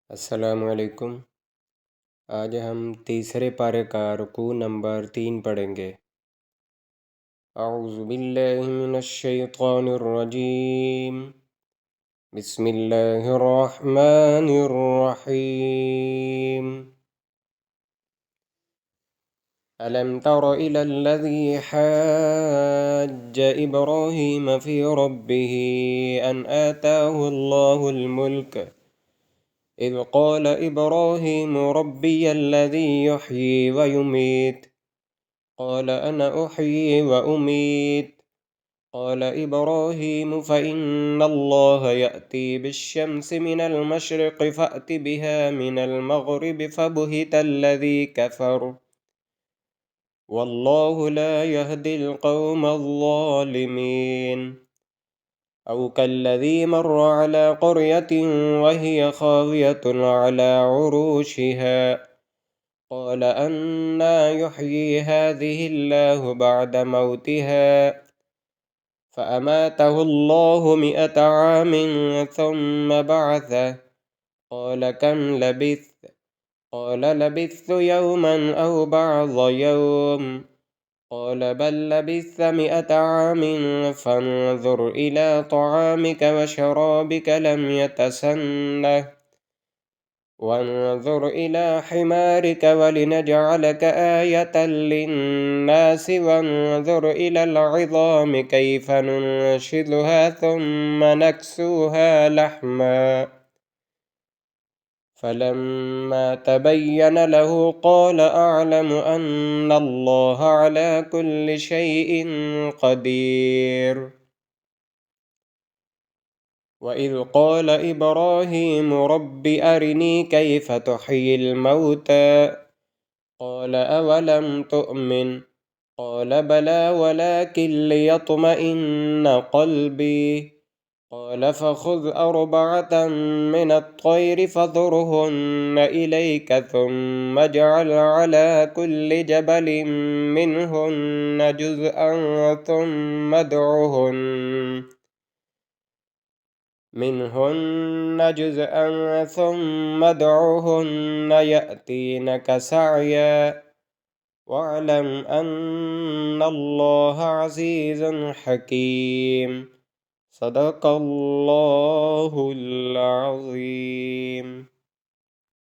अस्सलाम वालेकुम। आज हम तीसरे पारे का रुकू नंबर 3 पढ़ेंगे। अऊज़ु बिल्लाहि मिनश शैतानिर रजीम। बिस्मिल्लाहिर रहमानिर रहीम। अलम तर इलल लज़ी हज्ज इब्राहीम फ़ी रब्बिही अन आताहुल्लाहुल मुल्क إذ قال إبراهيم ربي الذي يحيي ويميت قال أنا أحيي وأميت قال إبراهيم فإن الله يأتي بالشمس من المشرق فأت بها من المغرب فبهت الذي كفر والله لا يهدي القوم الظالمين أو كالذي مر على قرية وهي خاوية على عروشها قال أنى يحيي هذه الله بعد موتها فأماته الله 100 عام ثم بعثه قال كم لبثت قال لبثت يوما أو بعض يوم قال بل لبثت 100 عام فانظر إلى طعامك وشرابك لم يتسنه وانظر إلى حمارك ولنجعلك آية للناس وانظر إلى العظام كيف ننشزها ثم نكسوها لحما فلما تبين له قال أعلم أن الله على كل شيء قدير وإذ قال إبراهيم رب أرني كيف تحيي الموتى قال أولم تؤمن قال بلى ولكن ليطمئن قلبي قال فخذ 4 من الطير فصرهن إليك ثم اجعل على كل جبل منهن جزءا ثم ادعهن يأتينك سعيا واعلم أن الله عزيز حكيم صدق الله العظيم.